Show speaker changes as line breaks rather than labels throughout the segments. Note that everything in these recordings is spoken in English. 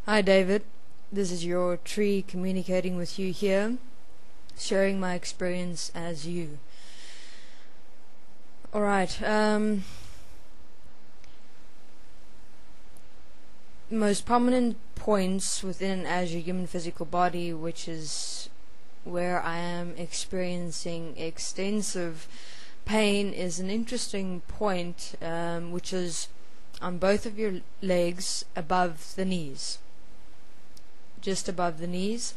Hi David, this is your tree communicating with you here, sharing my experience as you. Alright, most prominent points within and as your human physical body, which is where I am experiencing extensive pain, is an interesting point, which is on both of your legs above the knees. Just above the knees,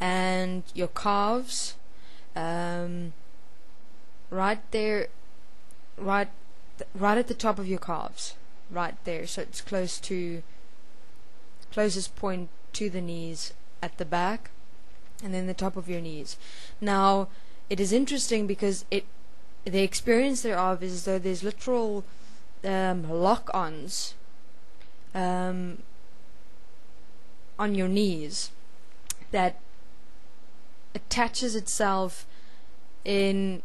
and your calves, right there, right at the top of your calves, right there. So it's closest point to the knees at the back, and then the top of your knees. Now, it is interesting because the experience thereof is as though there's literal lock-ons on your knees that attaches itself in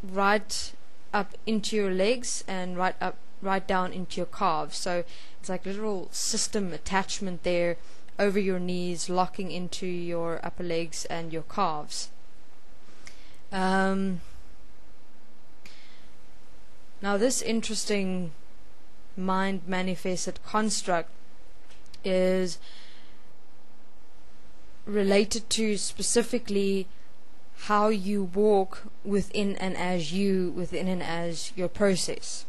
right up into your legs and right down into your calves. So it's like literal system attachment there over your knees, locking into your upper legs and your calves. Now this interesting mind manifested construct is related to specifically how you walk within and as your process.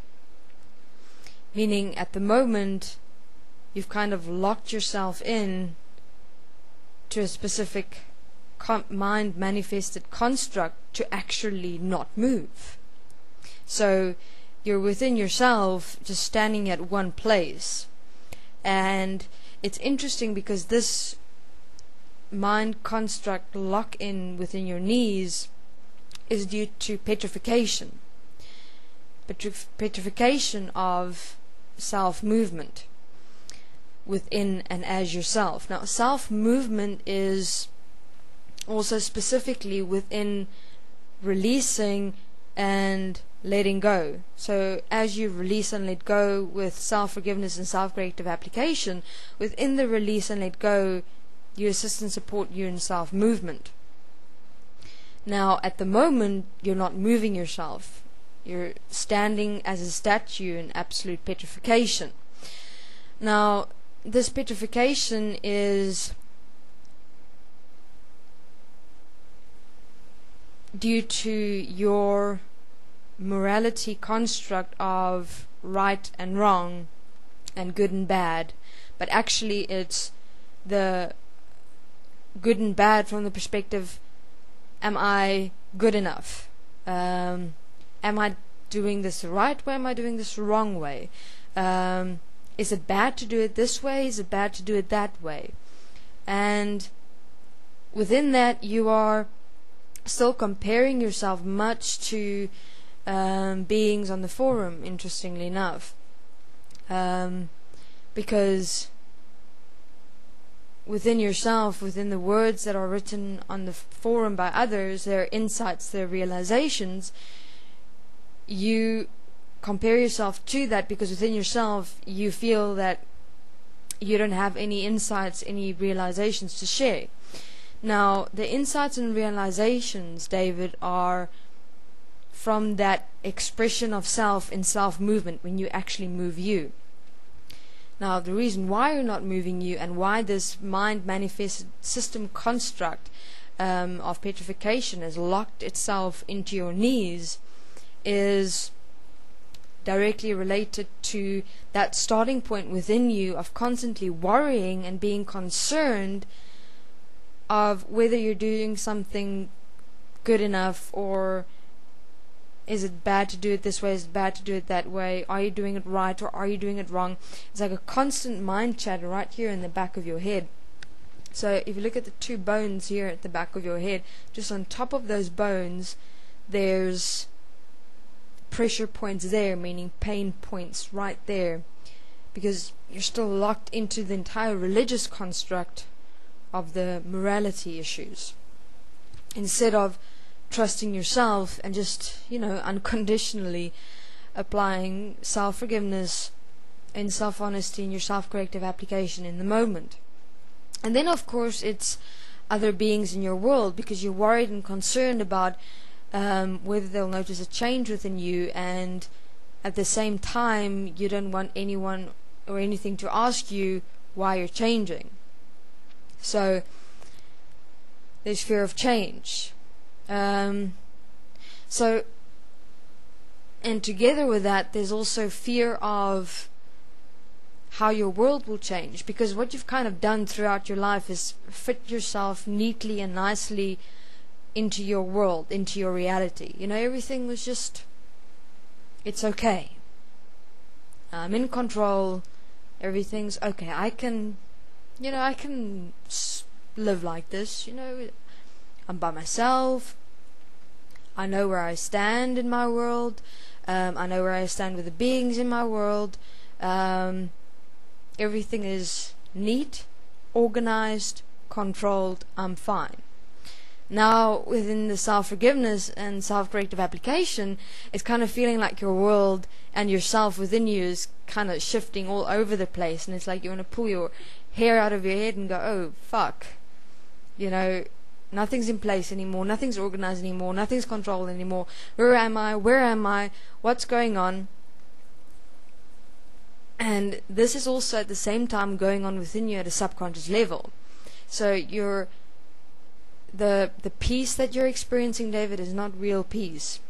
Meaning at the moment you've kind of locked yourself in to a specific mind manifested construct to actually not move. So you're within yourself just standing at one place. And it's interesting because this mind construct lock-in within your knees is due to petrification. Petrification of self-movement within and as yourself. Now, self-movement is also specifically within releasing and letting go. So as you release and let go with self-forgiveness and self-corrective application, within the release and let go, you assist and support you in self-movement. Now at the moment you're not moving yourself, you're standing as a statue in absolute petrification. Now this petrification is due to your morality construct of right and wrong and good and bad, but actually it's the good and bad from the perspective, am I good enough? Am I doing this the right way? Am I doing this the wrong way? Is it bad to do it this way? Is it bad to do it that way? And within that you are still comparing yourself much to beings on the forum, interestingly enough, because within yourself, within the words that are written on the forum by others, their insights, their realizations, you compare yourself to that because within yourself you feel that you don't have any insights, any realizations to share. Now the insights and realizations, David, are from that expression of self in self-movement, when you actually move you. Now the reason why you're not moving you and why this mind manifested system construct of petrification has locked itself into your knees is directly related to that starting point within you of constantly worrying and being concerned of whether you're doing something good enough, or is it bad to do it this way, is it bad to do it that way, are you doing it right or are you doing it wrong? It's like a constant mind chatter right here in the back of your head. So if you look at the two bones here at the back of your head, just on top of those bones there's pressure points there, meaning pain points right there, because you're still locked into the entire religious construct of the morality issues, instead of trusting yourself and just, unconditionally applying self-forgiveness in self-honesty, in your self-corrective application in the moment. And then of course it's other beings in your world, because you're worried and concerned about whether they'll notice a change within you, and at the same time you don't want anyone or anything to ask you why you're changing. So there's fear of change. So, and together with that, there's also fear of how your world will change, because what you've kind of done throughout your life is fit yourself neatly and nicely into your world, into your reality. You know, everything was just, it's okay, I'm in control, everything's okay, I can live like this, I'm by myself, I know where I stand in my world, I know where I stand with the beings in my world, everything is neat, organized, controlled, I'm fine. Now, within the self-forgiveness and self-corrective application, it's kind of feeling like your world and yourself within you is kind of shifting all over the place, and it's like you want to pull your hair out of your head and go, oh, fuck. Nothing's in place anymore, nothing's organized anymore, nothing's controlled anymore. Where am I? Where am I? What's going on? And this is also at the same time going on within you at a subconscious level. So the peace that you're experiencing, David, is not real peace.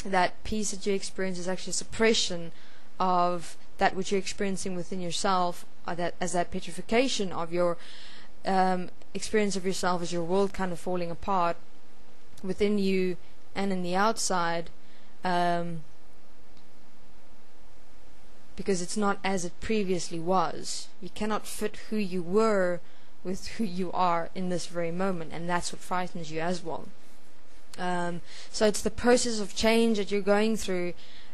That peace that you experience is actually a suppression of that which you're experiencing within yourself, as that petrification of your experience of yourself as your world kind of falling apart within you and in the outside, because it's not as it previously was. You cannot fit who you were with who you are in this very moment, and that's what frightens you as well. So it's the process of change that you're going through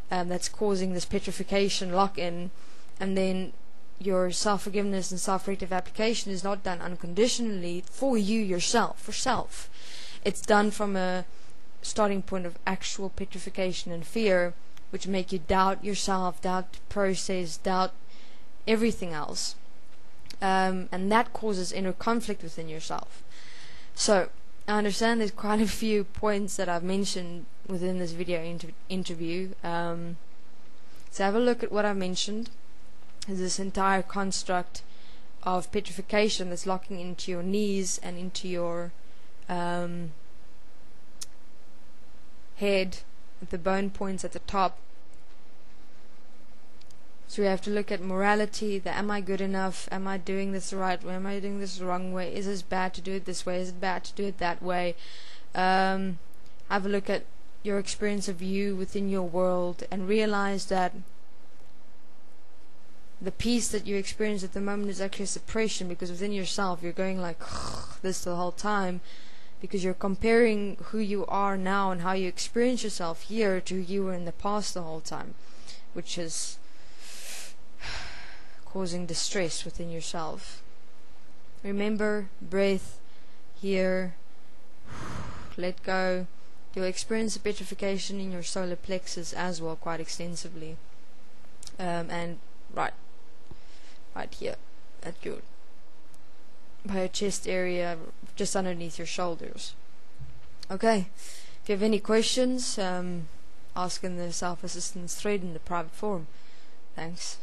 that's causing this petrification lock-in, and then your self-forgiveness and self-corrective application is not done unconditionally for you yourself, for self. It's done from a starting point of actual petrification and fear, which make you doubt yourself, doubt the process, doubt everything else. And that causes inner conflict within yourself. So I understand there's quite a few points that I've mentioned within this video interview. So have a look at what I've mentioned. There's this entire construct of petrification that's locking into your knees and into your head, at the bone points at the top. So we have to look at morality, am I good enough? Am I doing this the right way? Am I doing this the wrong way? Is it bad to do it this way? Is it bad to do it that way? Have a look at your experience of you within your world, and realize that the peace that you experience at the moment is actually a suppression, because within yourself you're going like this the whole time, because you're comparing who you are now and how you experience yourself here to who you were in the past the whole time, which is causing distress within yourself. Remember, breath, here, let go. You'll experience a petrification in your solar plexus as well, quite extensively, and right here at by your chest area, just underneath your shoulders. Okay, if you have any questions, ask in the self-assistance thread in the private forum. Thanks.